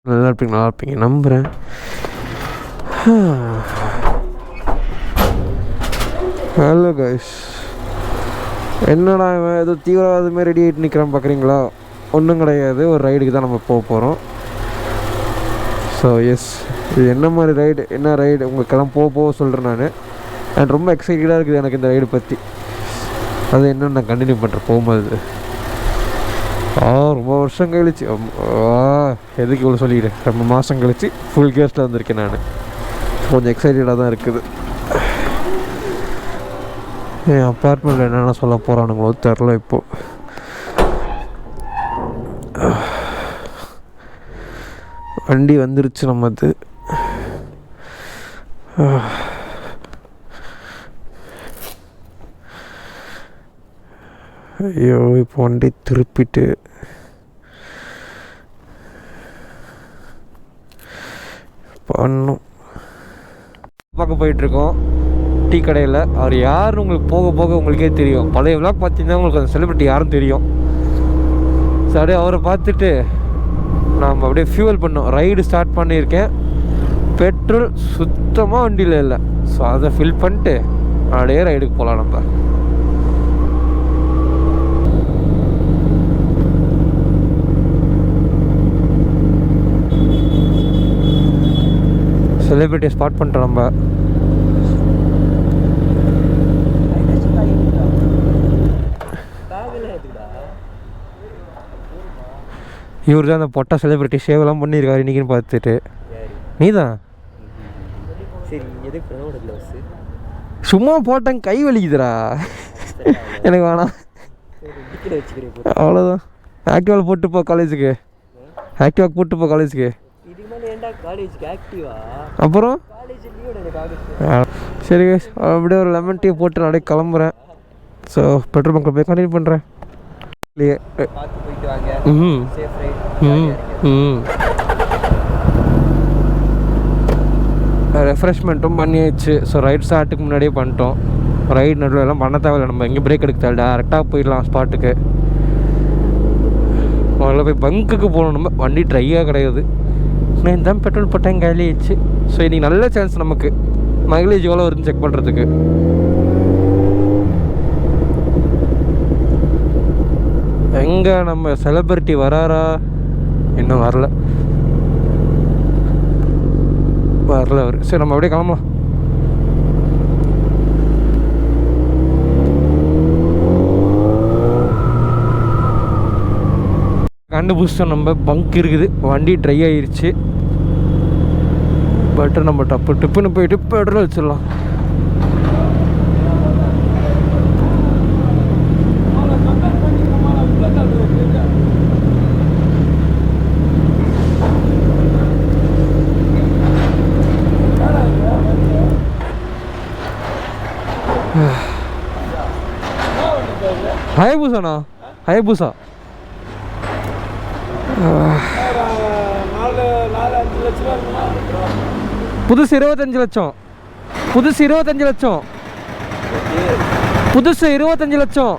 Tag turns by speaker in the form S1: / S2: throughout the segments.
S1: நல்லா இருப்பீங்க நம்புகிறேன். ஹலோ கைஸ், என்னடா இவன் ஏதோ தீவிரவாதமே ரெடி ஆகிட்டு நிற்கிறான் பார்க்குறீங்களா? ஒன்றும் கிடையாது, ஒரு ரைடுக்கு தான் நம்ம போக போகிறோம். ஸோ எஸ், இது என்ன மாதிரி ரைடு, என்ன ரைடு உங்களுக்கெல்லாம் போக சொல்கிறேன். நான் ரொம்ப எக்ஸைட்டடாக இருக்குது எனக்கு இந்த ரைடு பற்றி. அது என்னென்னு நான் கண்டினியூ பண்ணுறேன் போகும்போது. ரொம்ப வருஷம் கழிச்சு, எதுக்கு இவ்வளோ சொல்லிக்கிறேன், ரொம்ப மாதம் கழிச்சு ஃபுல் கேஸ்ட்டில் வந்திருக்கேன். நான் கொஞ்சம் எக்ஸைட்டடாக தான் இருக்குது. என் அப்பார்ட்மெண்ட்டில் என்னென்ன சொல்ல போகிறானுங்களோ தெரில. இப்போது வண்டி வந்துருச்சு நம்மது. ஐயோ, இப்போ வண்டி திருப்பிட்டு பண்ணும் பார்க்க போயிட்டுருக்கோம் டீ கடையில். அவர் யாருன்னு உங்களுக்கு போக போக உங்களுக்கே தெரியும். பழைய விளாக் பார்த்தீங்கன்னா உங்களுக்கு அந்த செலிபிரிட்டி யாரும் தெரியும். ஸோ அப்படியே அவரை பார்த்துட்டு நாம் அப்படியே ஃபியூவல் பண்ணோம். ரைடு ஸ்டார்ட் பண்ணியிருக்கேன். பெட்ரோல் சுத்தமாக வண்டியில் இல்லை. ஸோ அதை ஃபில் பண்ணிட்டு அப்படியே ரைடுக்கு போகலாம். நம்ம செலிபிரிட்டியை ஸ்பாட் பண்ணுறோம். நம்ம இவர் தான் அந்த பொட்டா செலிபிரிட்டி ஷேவெல்லாம் பண்ணியிருக்காரு இன்றைக்கின்னு பார்த்துட்டு. நீ தான் சும்மா போட்டேன், கை வலிக்குதுடா எனக்கு, வேணாம் அவ்வளோதான். ஆக்டிவாவில் போட்டு போ காலேஜுக்கு, ஆக்டிவா போட்டு போ காலேஜுக்கு. அப்புறம் சரி அப்படியே ஒரு லெமன் டீ போட்டு நான் அப்படியே கிளம்புறேன். ஸோ பெட்ரோல் பங்கில் போய் கண்டினியூ பண்ணுறேன். ரெஃப்ரெஷ்மெண்ட்டும் பண்ணியாச்சு. ஸோ ரைட் ஸ்டார்ட்டுக்கு முன்னாடியே பண்ணிட்டோம். ரைட் நடுவில் எல்லாம் பண்ண தேவையில்லை, நம்ம எங்கே பிரேக் எடுக்க தேவை, டேரெக்டாக போயிடலாம் ஸ்பாட்டுக்கு. முதல்ல போய் பங்குக்கு போகணும். நம்ம வண்டி ட்ரையாக கிடையாது. நான் தான் பெட்ரோல் போட்டேன், காலியாச்சு. ஸோ இன்றைக்கி நல்ல சான்ஸ் நமக்கு. மைலேஜ் எவ்வளோ வருதுன்னு செக் பண்ணுறதுக்கு. எங்கே நம்ம செலிபிரிட்டி வராரா? இன்னும் வரல அவர். சரி நம்ம அப்படியே கிளம்பலாம். கண்டுபிடிச்சோம், நம்ம பங்க் இருக்குது. வண்டி ட்ரை ஆயிடுச்சு. பட் நம்ம டிப்புன்னு போயிட்டு பெட்ரோல் வச்சிடலாம். ஹயபூசாண்ணா, ஹயபூசா புதுசு 25 லட்சம். புதுசு 25 லட்சம். புதுசு 25 லட்சம்.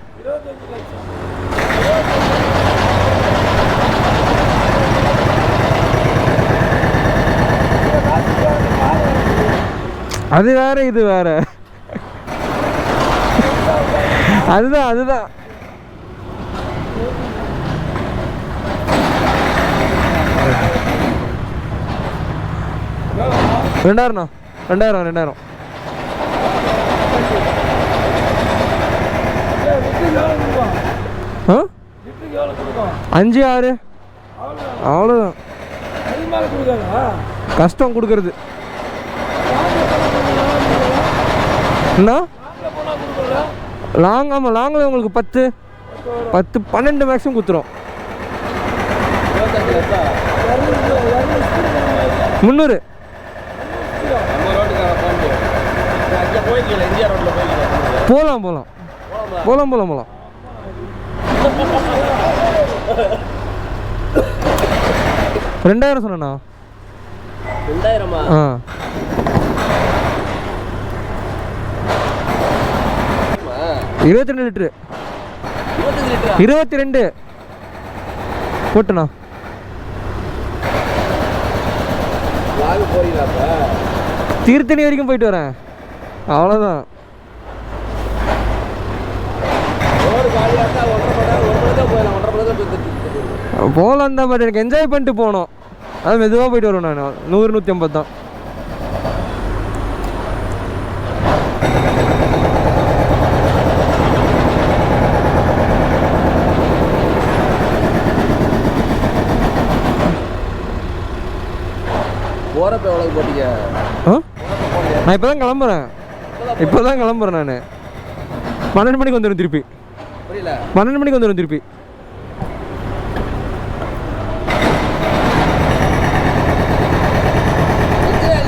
S1: அது வேற இது வேற. அதுதான் 2000. 5 6 அவ்வளோதான். கஷ்டம் கொடுக்கறது. என்ன லாங்? ஆமாம், லாங்கில் உங்களுக்கு 10 12 மேக்ஸிமம் கொடுத்துரும். 300 போகலாம் 2000 சொன்னா 2000. 22 லிட்டரு. 22 போட்டுண்ணா. தீர்த்தணி வரைக்கும் போயிட்டு வரேன், அவ்வளோதான். போகலாம் தான், பட் எனக்கு என்ஜாய் பண்ணிட்டு போகணும். அது மெதுவாக போயிட்டு வருவேன் நான். 100-150 தான்.
S2: போகிறப்ப எவ்வளோ போட்டீங்க?
S1: நான் இப்போ தான் கிளம்புறேன் நான். 12 மணிக்கு வந்துடும் திருப்பி.
S2: புரியல?
S1: 12 மணிக்கு வந்துடும் திருப்பி.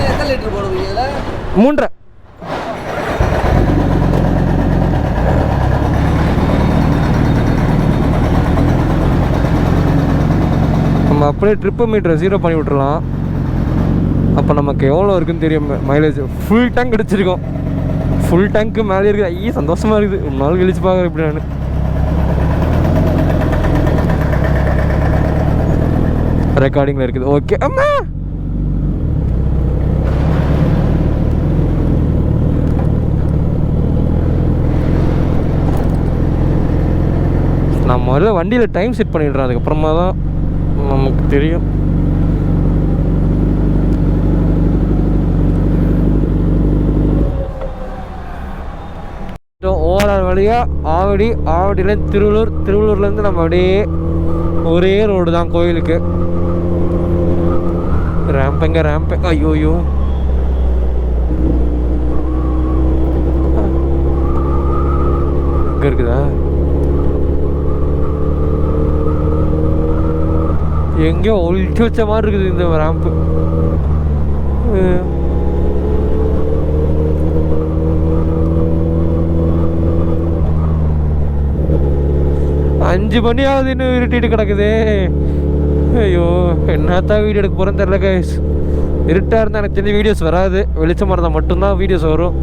S2: எத்தனை லிட்டர் போடுவீங்க இதில்?
S1: 3.5. நம்ம அப்படியே ட்ரிப்பு மீட்டரை 0 பண்ணி விட்டுறலாம். அப்போ நமக்கு எவ்வளோ இருக்குன்னு தெரியும் மைலேஜ். ஃபுல் டேங்க் அடிச்சிருக்கோம். ஃபுல் டேங்க்கு மேலே இருக்குது. ஐயே சந்தோஷமாக இருக்குது. ஒரு நாள் கழிச்சு பார்க்குறேன் இப்படி நான். ரெக்கார்டிங்கில் இருக்குது. ஓகே அம்மா, நான் முதல்ல வண்டியில் டைம் செட் பண்ணிடுறேன், அதுக்கப்புறமா தான் நமக்கு தெரியும். ஓவரால் வழியாக ஆவடியிலேருந்து திருவள்ளூர்லேருந்து நம்ம அப்படியே ஒரே ரோடு தான் கோயிலுக்கு. ரேம்பு. ஐயோயோ, இங்கே இருக்குதா? எங்கேயோ ஒழிச்சு வச்ச மாதிரி இருக்குது இந்த ரேம்பு. 5 மணி ஆகுது, இன்னும் இருட்டிட்டு கிடக்குது. ஐயோ, என்னத்தான் வீடியோ எடுக்க போகிறேன்னு தெரில கைஸ். இருட்டாக இருந்தால் எனக்கு தெரிஞ்ச வீடியோஸ் வராது. வெளிச்சமாக இருந்தால் மட்டும்தான் வீடியோஸ் வரும்.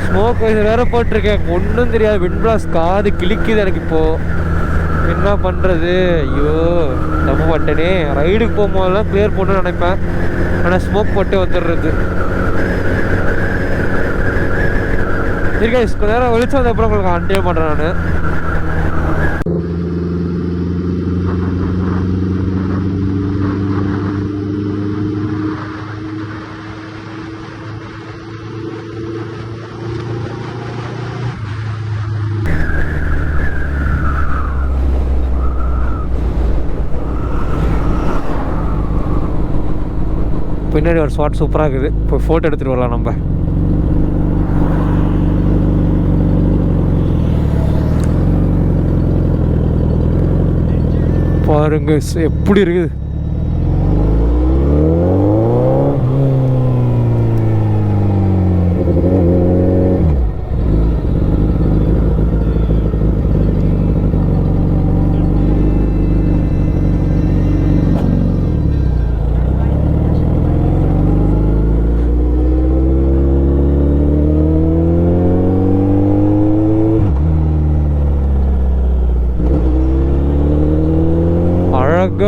S1: ஸ்மோக் வைசர் வேறு போட்டிருக்கேன், ஒன்றும் தெரியாது. விண்ட் பிளாஸ்ட் காது கிளிக்குது எனக்கு இப்போது. என்ன பண்ணுறது? ஐயோ தப்பு பண்ணிட்டேனே. ரைடுக்கு போகும்போதெல்லாம் கிளியர் போடணும்னு நினைப்பேன், ஆனால் ஸ்மோக் போட்டு வந்துடுறது. இருக்கா கொஞ்ச நேரம் வெளிச்சம் வந்தப்பறம் உங்களுக்கு கண்டினியூ பண்ணுறேன் நான். பின்னாடி ஒரு ஸ்பாட் சூப்பராக இருக்குது. இப்போ ஃபோட்டோ எடுத்துகிட்டு வரலாம் நம்ம. பாருங்க எப்படி இருக்குது.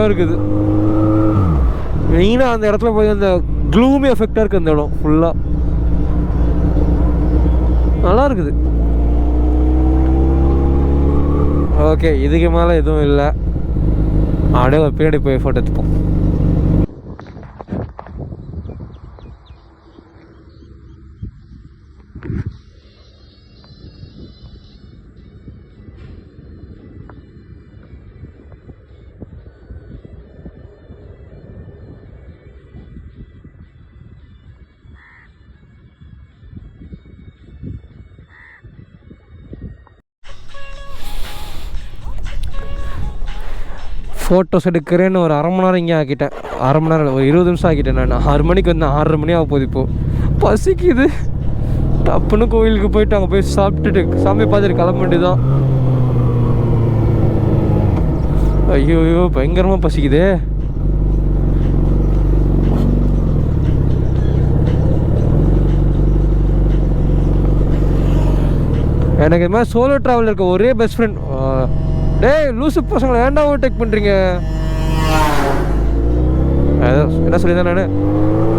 S1: இருக்குது மெயினாக அந்த இடத்துல போய் அந்த க்ளூமி எஃபெக்டாக இருக்குது. அந்த இடம் ஃபுல்லாக நல்லா இருக்குது. ஓகே, இதுக்கு மேலே எதுவும் இல்லை. அப்படியே ஒரு பின்னாடி போய் ஃபோட்டோ எடுத்துப்போம். ஃபோட்டோஸ் எடுக்கிறேன்னு ஒரு 1/2 மணி நேரம் இங்கே ஆக்கிட்டேன். 1/2 மணி நேரம், ஒரு 20 நிமிஷம் ஆக்கிட்டேன் நான். 6 மணிக்கு வந்தேன், 6:30 மணி ஆக போகுது. இப்போது பசிக்குது. டப்புன்னு கோயிலுக்கு போயிட்டு அங்கே போய் சாப்பிட்டுட்டு சாமி பார்த்துட்டு கிளம்ப வேண்டியதான். ஐயோ ஐயோ பயங்கரமாக பசிக்குதே. எனக்கு இது மாதிரி சோலோ ட்ராவல் இருக்க ஒரே பெஸ்ட் ஃப்ரெண்ட். டேய் லூசு பசங்களை ஏன்டா ஓவர்டேக் பண்ணுறீங்க? என்ன சொல்லியிருந்தேன் நான்?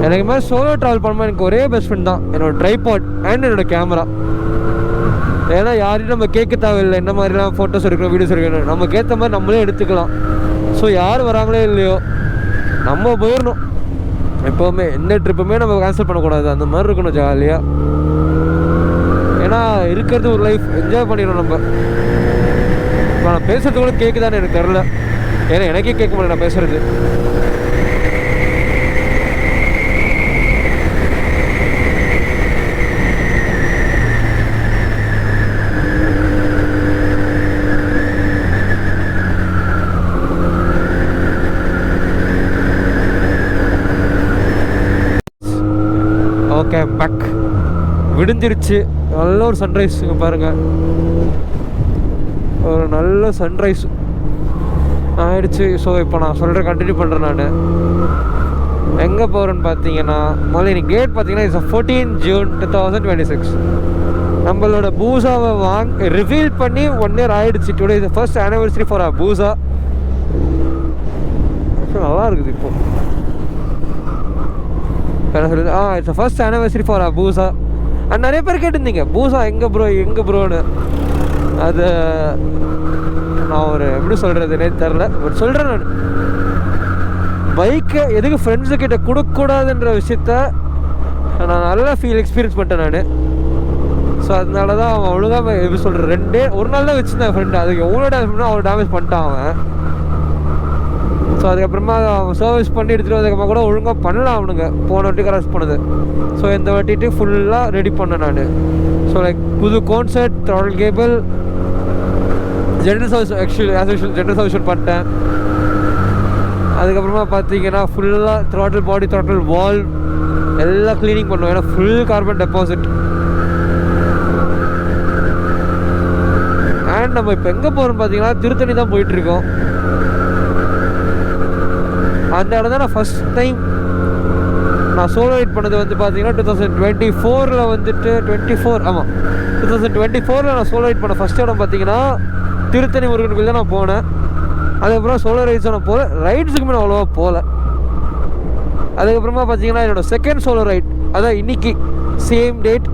S1: எனக்கு இது மாதிரி சோலோ ட்ராவல் பண்ணும்போது எனக்கு ஒரே பெஸ்ட் ஃப்ரெண்ட் தான், என்னோட ட்ரைபாட் அண்ட் என்னோட கேமரா. ஏன்னா யாரையும் நம்ம கேட்க தேவையில்லை என்ன மாதிரிலாம் ஃபோட்டோஸ் எடுக்கணும், வீடியோஸ் எடுக்கணும். நமக்கு ஏற்ற மாதிரி நம்மளே எடுத்துக்கலாம். ஸோ யார் வராங்களோ இல்லையோ நம்ம போயிடணும். எப்போவுமே எந்த ட்ரிப்புமே நம்ம கேன்சல் பண்ணக்கூடாது. அந்த மாதிரி இருக்கணும் ஜாலியாக. ஏன்னா இருக்கிறது ஒரு லைஃப், என்ஜாய் பண்ணிடணும் நம்ம. இப்போ நான் பேசுகிறது கூட கேட்குதான்னு எனக்கு தெரில. ஏன்னா எனக்கே கேட்க முடியல நான் பேசுகிறது. Okay back. விடிஞ்சிருச்சு. நல்ல ஒரு சன்ரைஸ் இங்கே பாருங்கள். ஒரு நல்ல சன்ரைஸ் ஆயிடுச்சு. ஸோ இப்போ நான் சொல்கிறேன், கண்டினியூ பண்ணுறேன். நான் எங்கே போகிறேன்னு பார்த்தீங்கன்னா, முதல்ல இன்னைக்கு டேட் பார்த்தீங்கன்னா இட்ஸ் 14 June 2026. நம்மளோட பூசாவை ரிவீல் பண்ணி 1 year ஆயிடுச்சு. Today is first anniversary for a பூசா. நல்லா இருக்குது இப்போ. என்ன சொல்லுது? It's first anniversary for a பூசா. அண்ட் நிறைய பேர் கேட்டிருந்தீங்க பூசா எங்கே ப்ரோன்னு. அது நான் ஒரு எப்படி சொல்கிறதுனே தெரில. பட் சொல்கிறேன், நான் பைக்கை எதுக்கு ஃப்ரெண்ட்ஸுக்கிட்ட கொடுக்கக்கூடாதுன்ற விஷயத்த நான் நல்லா எக்ஸ்பீரியன்ஸ் பண்ணிட்டேன் நான். ஸோ அதனால தான் அவன் ஒழுங்காக எப்படி சொல்கிறேன், ஒரு நாள் தான் வச்சுருந்தேன் ஃப்ரெண்டு. அதுக்கு எவ்வளோ டேமேஜ் பண்ணால் அவ்வளோ டேமேஜ் பண்ணிட்டான் அவன். ஸோ அதுக்கப்புறமா அவன் சர்வீஸ் பண்ணி எடுத்துகிட்டு வந்ததுக்கப்புறமா கூட ஒழுங்காக பண்ணலாம் அவனுங்க. போன வாட்டி கரெக்ட் பண்ணுது. ஸோ இந்த வாட்டிட்டு ஃபுல்லாக ரெடி பண்ணேன் நான். ஸோ லைக் புது concept, throttle cable, general service general service பண்ணிட்டேன். அதுக்கப்புறமா பார்த்தீங்கன்னா ஃபுல்லாக த்ராட்டில் பாடி, த்ராட்டில் வால் எல்லாம் க்ளீனிங் பண்ணுவோம். ஏன்னா ஃபுல் கார்பன் டெபாசிட். அண்ட் நம்ம இப்போ எங்கே போகிறோம்னு பார்த்தீங்கன்னா திருத்தணி தான் போயிட்டுருக்கோம். அந்த இடம் தான் நான் ஃபஸ்ட் டைம் நான் சோலோ ரைட் பண்ணது வந்து பார்த்தீங்கன்னா 2024 வந்துட்டு 2024 நான் சோலோ ரைட் பண்ண ஃபஸ்ட் இடம் பார்த்தீங்கன்னா திருத்தணி முருகன் கோயில் தான் நான் போனேன். அதுக்கப்புறம் சோலோ ரைட்ஸும் நான் போகல, ரைட்ஸுக்குமே நான் அவ்வளோவா போகல. அதுக்கப்புறமா பார்த்தீங்கன்னா என்னோட செகண்ட் சோலோ ரைட், அதான் இன்னைக்கு சேம் டேட்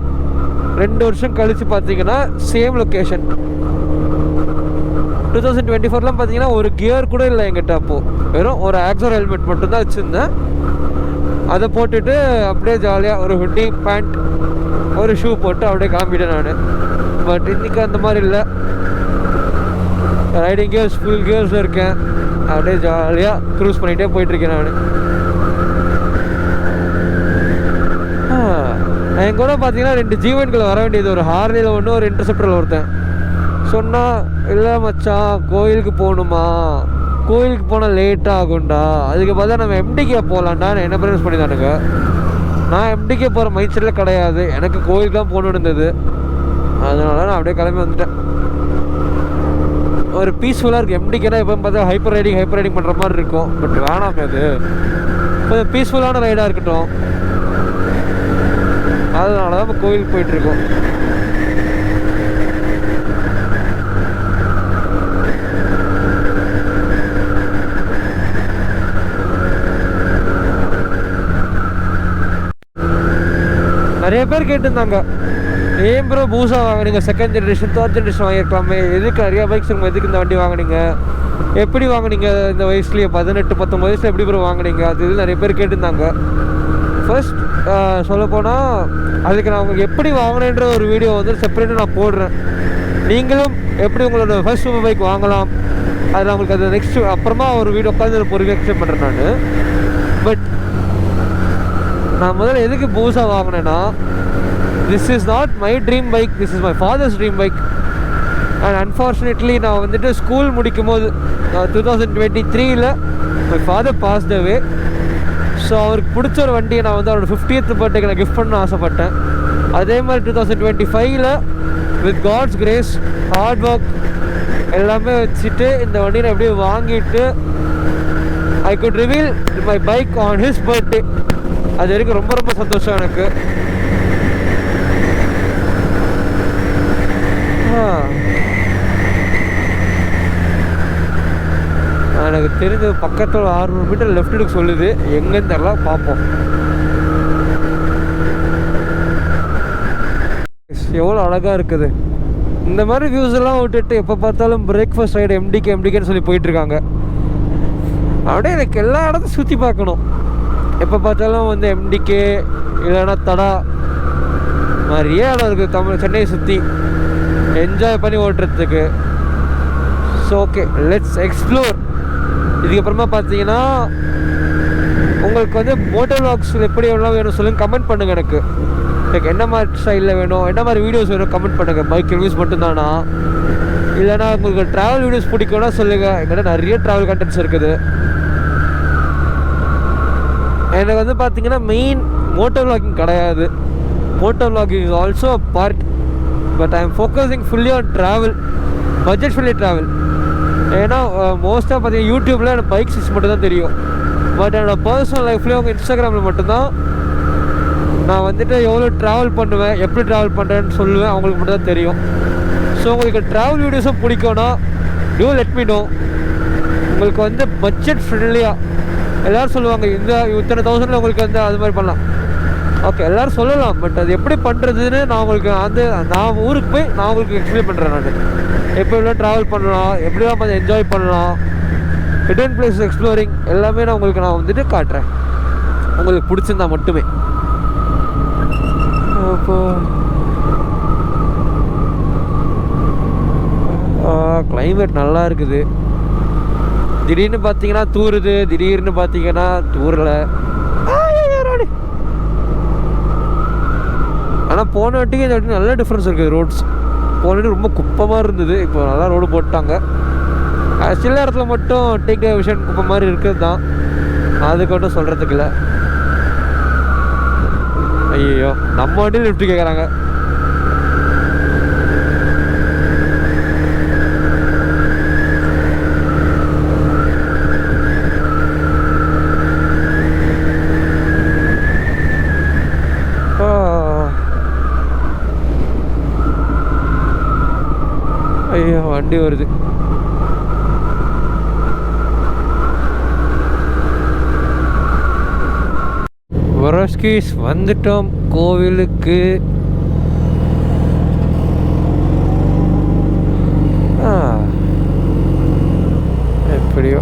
S1: 2 வருஷம் கழித்து பார்த்தீங்கன்னா சேம் லொக்கேஷன். 2024 பார்த்தீங்கன்னா ஒரு கியர் கூட இல்லை என்கிட்ட. அப்போது வெறும் ஒரு ஆக்சர் ஹெல்மெட் மட்டும்தான் வச்சுருந்தேன். அதை போட்டுட்டு அப்படியே ஜாலியாக ஒரு ஹுட்டி பேண்ட் ஒரு ஷூ போட்டு அப்படியே காமிட்டேன் நான். பட் இன்றைக்கி அந்த மாதிரி இல்லை. ரைடிங் கியர்ஸ் ஃபுல் கியர்ஸில் இருக்கேன். அப்படியே ஜாலியாக க்ரூஸ் பண்ணிகிட்டே போயிட்டுருக்கேன் நான். என் கூட பார்த்தீங்கன்னா 2 ஜீவன்களை வர வேண்டியது, ஒரு ஹார்லியில் ஒன்று, ஒரு இன்டர்செப்டரில் ஒருத்தன். சொன்னால் இல்லை மச்சான் கோயிலுக்கு போகணுமா, கோயிலுக்கு போனால் லேட் ஆகும்டா, அதுக்கு பார்த்தா நம்ம எம்டிகே போகலான்டா என்ன ப்ரிஃபர் பண்ணிதானுங்க. நான் எம்டிகே போகிற மைண்ட் செட்டில் கிடையாது, எனக்கு கோயிலுக்கு தான் போகணுன்னு இருந்தது. அதனால நான் அப்படியே கிளம்பி வந்துட்டேன். ஒரு பீஸ்ஃபுல்லாக இருக்குது. எம்டிகேனா எப்போ பார்த்தா ஹைப்பர் ரைடிங் பண்ணுற மாதிரி இருக்கும். பட் வேணாமே, அது கொஞ்சம் பீஸ்ஃபுல்லான ரைடாக இருக்கட்டும். அதனால தான் இப்போ கோயிலுக்கு போயிட்டுருக்கோம். நிறைய பேர் கேட்டிருந்தாங்க, ஏன் ப்ரோ பூசா வாங்கினீங்க, செகண்ட் ஜென்ரேஷன் தேர்ட் ஜென்ரேஷன் வாங்கியிருக்கலாமே, எதுக்கு நிறைய பைக்ஸ் இருக்கும், எதுக்கு இந்த வண்டி வாங்கினீங்க, எப்படி வாங்கினீங்க இந்த வயசுலேயே 18-19 வயசில் எப்படி ப்ரோ வாங்கினீங்க, அது இது நிறைய பேர் கேட்டிருந்தாங்க. ஃபர்ஸ்ட் சொல்லப்போனால் அதுக்கு நான் உங்களுக்கு எப்படி வாங்கினேன்ற ஒரு வீடியோ வந்து செப்பரேட்டாக நான் போடுறேன். நீங்களும் எப்படி உங்களோட ஃபர்ஸ்ட் சூப்பர் பைக் வாங்கலாம், அதில் உங்களுக்கு அது நெக்ஸ்ட் அப்புறமா ஒரு வீடியோ உட்காந்து பொறுமையாக எக்ஸ்பிளைன் பண்ணுறேன் நான். பட் நான் முதல்ல எதுக்கு பூசா வாங்கினேன்னா, this is not my dream bike, this is my father's dream bike. And unfortunately நான் வந்துட்டு ஸ்கூல் முடிக்கும் போது 2023 my father passed away. So அவருக்கு பிடிச்ச ஒரு வண்டியை நான் வந்து அவரோட 50th பர்த்டேக்கு நான் கிஃப்ட் பண்ண ஆசைப்பட்டேன். அதே மாதிரி 2025 with God's grace, hard work எல்லாமே வச்சுட்டு இந்த வண்டியை நான் எப்படியே வாங்கிட்டு I could reveal my bike on his birthday. அது வரைக்கும் ரொம்ப ரொம்ப சந்தோஷம் எனக்கு. எனக்கு தெரிஞ்ச பக்கத்தில் 600 மீட்டர் லெஃப்ட் எடுக்க சொல்லுது, எங்கேன்னு தெரியல, பார்ப்போம். எவ்வளோ அழகாக இருக்குது. இந்த மாதிரி வியூஸ் எல்லாம் விட்டுட்டு எப்போ பார்த்தாலும் பிரேக்ஃபாஸ்ட் ரைடு எம்டிகேன்னு சொல்லி போயிட்டுருக்காங்க. அப்படியே எனக்கு எல்லா இடத்தையும் சுற்றி பார்க்கணும். எப்போ பார்த்தாலும் வந்து எம்டிகே இல்லைன்னா தடா நிறைய இடம் இருக்குது சென்னையை சுற்றி என்ஜாய் பண்ணி ஓட்டுறதுக்கு. So okay, let's explore. இதுக்கப்புறமா பார்த்தீங்கன்னா உங்களுக்கு வந்து மோட்டோ விளாக்ஸ் எப்படி எவ்வளோ வேணும் சொல்லுங்கள், கமெண்ட் பண்ணுங்கள். எனக்கு லைக் என்ன மாதிரி ஸ்டைலில் வேணும், என்ன மாதிரி வீடியோஸ் வேணும் கமெண்ட் பண்ணுங்கள். பைக் ரிவ்யூஸ் மட்டும்தானா, இல்லைனா உங்களுக்கு ட்ராவல் வீடியோஸ் பிடிக்கும்னா சொல்லுங்கள். எங்கிட்ட நிறைய ட்ராவல் கண்டென்ட்ஸ் இருக்குது. எனக்கு வந்து பார்த்தீங்கன்னா மெயின் மோட்டோ விளாகிங் கிடையாது. Moto vlogging is also a part, but I am focusing fully on travel, budget friendly travel. ஏன்னா மோஸ்ட்டாக பார்த்தீங்கன்னா யூடியூப்பில் எனக்கு பைக் சிக்ஸ் மட்டும் தான் தெரியும். பட் என்னோடய பர்சனல் லைஃப்லேயும் அவங்க இன்ஸ்டாகிராமில் மட்டும்தான் நான் வந்துட்டு எவ்வளோ ட்ராவல் பண்ணுவேன், எப்படி ட்ராவல் பண்ணுறேன்னு சொல்லுவேன். அவங்களுக்கு மட்டும் தான் தெரியும். ஸோ உங்களுக்கு ட்ராவல் வீடியோஸும் பிடிக்கும்னா யூ லெட் மீ நோ. உங்களுக்கு வந்து பட்ஜெட் ஃப்ரெண்ட்லியாக எல்லோரும் சொல்லுவாங்க இத்தனை தௌசண்டில் உங்களுக்கு வந்து அது மாதிரி பண்ணலாம். ஓகே, எல்லோரும் சொல்லலாம், பட் அது எப்படி பண்ணுறதுன்னு நான் உங்களுக்கு நான் ஊருக்கு போய் நான் உங்களுக்கு எக்ஸ்பிளைன் பண்ணுறேன். நான் எப்படிலாம் ட்ராவல் பண்ணலாம், எப்படிலாம் கொஞ்சம் என்ஜாய் பண்ணலாம், ஹிடன் பிளேஸ் எக்ஸ்ப்ளோரிங் எல்லாமே நான் வந்துட்டு காட்டுறேன், உங்களுக்கு பிடிச்சிருந்தா மட்டுமே. அப்போ கிளைமேட் நல்லா இருக்குது. திடீர்னு பார்த்தீங்கன்னா தூருது, திடீர்னு பார்த்தீங்கன்னா தூரல. ஆனால் போன வாட்டிக்கு இந்த வாட்டி நல்ல டிஃப்ரென்ஸ் இருக்குது. ரோட்ஸ் போன வாட்டி ரொம்ப குப்பமாக இருந்தது, இப்போ நல்லா ரோடு போட்டாங்க. சில இடத்துல மட்டும் டேக் விஷன் குப்பை மாதிரி இருக்குது தான், அதுக்கு மட்டும் சொல்கிறதுக்கு இல்லை. ஐயோ, நம்ம வண்டியில் லிஃப்ட் கேட்குறாங்க. ஐயோ, வண்டி வருது. வரஸ்கீஸ் வந்துட்டோம் கோவிலுக்கு. எப்படியோ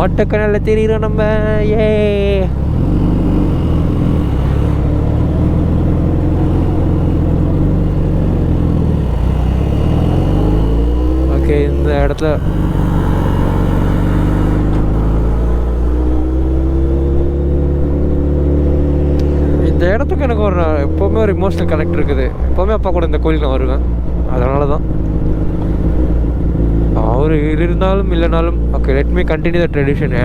S1: ஆட்டோக்கனல்ல தெரியுறோம் நம்ம. ஏ ஓகே, இந்த இடத்துல இந்த இடத்துக்கு எனக்கு ஒரு எப்போவுமே ஒரு இமோஷனல் கனெக்ட் இருக்குது. எப்போவுமே அப்பா கூட இந்த கோயிலுக்கு நான் வருவேன். அதனால தான் அவர் இருந்தாலும் இல்லைனாலும் okay, let me continue the tradition.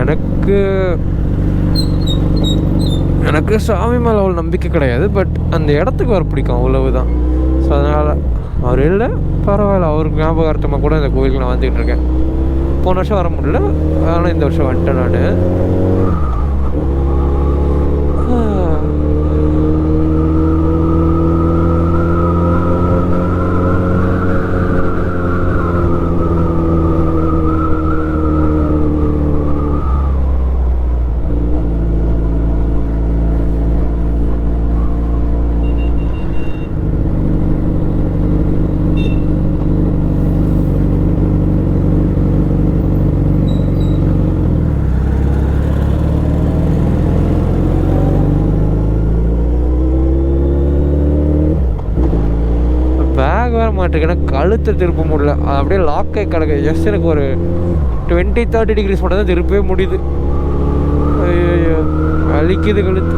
S1: எனக்கு சாமி மேலே அவ்வளோ நம்பிக்கை கிடையாது, பட் அந்த இடத்துக்கு வர பிடிக்கும், அவ்வளவுதான். ஸோ அதனால் அவர் இல்லை பரவாயில்ல, அவருக்கு ஞாபகார்த்தமாக கூட இந்த கோயிலுக்கு நான் வந்துக்கிட்டு இருக்கேன். போன வருஷம் வர முடியல, ஆனால் இந்த வருஷம் வந்துட்டேன் நான். மாட்டிருக்கேன், கழுத்தை திருப்ப முடியல, அப்படியே லாக்கே கிடக்கு. ஜஸ்ட் எனக்கு ஒரு 20-30 டிகிரிஸ் மட்டும் தான் திருப்பவே முடியுது. ஐயோ, வலிக்குது கழுத்து.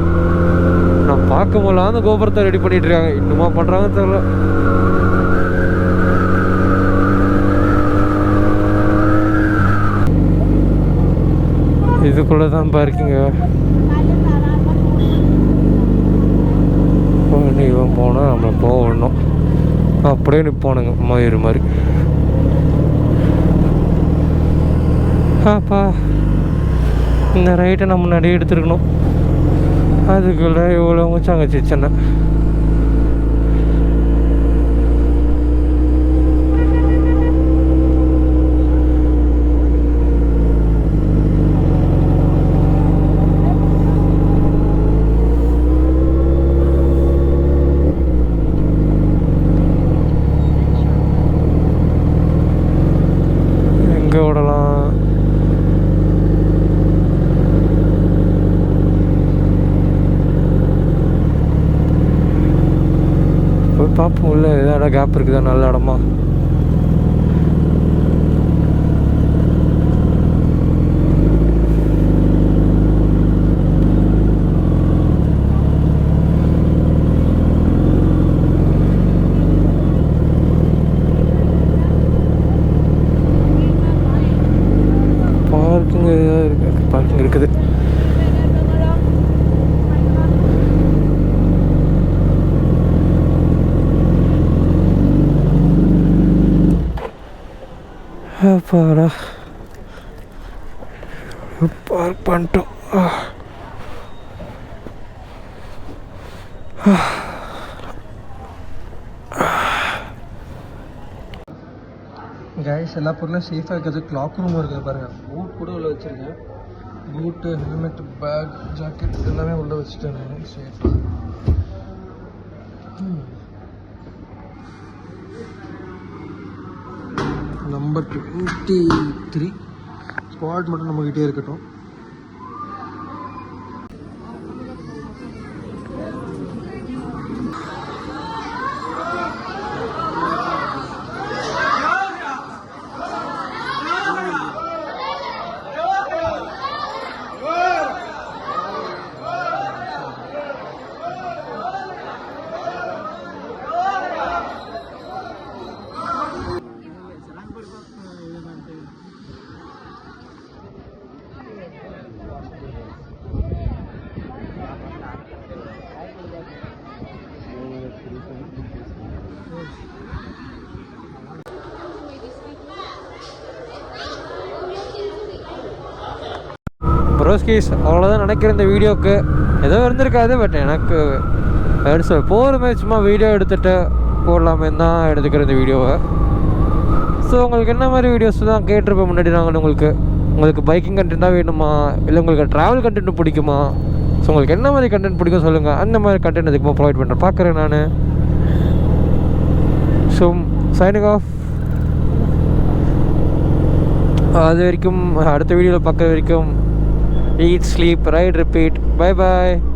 S1: நான் பார்க்க முடியல, அந்த கோபுரத்தை ரெடி பண்ணிட்டு இருக்காங்க, இன்னுமா பண்ணுறாங்க தெரியல. இதுக்குள்ளே தான் பார்க்கிங்க. இவன் போனால் நம்மளை போகணும், அப்படியே நிற்பானுங்க மயிறு மாதிரி. அப்பா இந்த ரைட்டை நம்ம முன்னாடியே எடுத்துருக்கணும். அதுக்குள்ளே இவ்வளோ மூச்சாங்கச்சு சென்னை. எங்கே விடலாம்? போய் பார்ப்போம் உள்ள ஏதாவது கேப் இருக்குதா நல்ல இடமா. பார்க்கிங் ஏதாவது இருக்கு? பார்க்கிங் இருக்குது. அப்பாடா பார்க் பண்ணிட்டோம். கைஸ் எல்லா பொருளும் சேஃபாக இருக்கிறது. கிளாக் ரூம் இருக்குது பாருங்கள். பூட் கூட உள்ள வச்சுருக்கேன். பூட்டு, ஹெல்மெட், பேக், ஜாக்கெட் எல்லாமே உள்ளே வச்சுட்டேன் நான் சேஃபாக. நம்பர் 23 ஸ்குவாட் மட்டும் நம்மகிட்டே இருக்கட்டும். ப்ரோஸ்கீஸ் அவ்வளோதான் நினைக்கிறேன். இந்த வீடியோவுக்கு ஏதோ இருந்திருக்காது. பட் எனக்கு போகிற மாதிரி சும்மா வீடியோ எடுத்துகிட்டு போடலாமே தான் எடுத்துக்கிறேன் இந்த வீடியோவை. ஸோ உங்களுக்கு என்ன மாதிரி வீடியோஸ் தான் கேட்டிருப்பேன் முன்னாடி. நாங்கள் உங்களுக்கு பைக்கிங் கண்டென்ட் தான் வேணுமா, இல்லை உங்களுக்கு ட்ராவல் கண்டென்ட் பிடிக்குமா? ஸோ உங்களுக்கு என்ன மாதிரி கண்டென்ட் பிடிக்கும் சொல்லுங்கள். அந்த மாதிரி கண்டென்ட் அதுக்கு ப்ரொவைட் பண்ணுறேன், பார்க்குறேன் நான். So signing off. அது வரைக்கும் அடுத்த வீடியோவில் பார்க்குற வரைக்கும் eat, sleep, ride, repeat. Bye bye.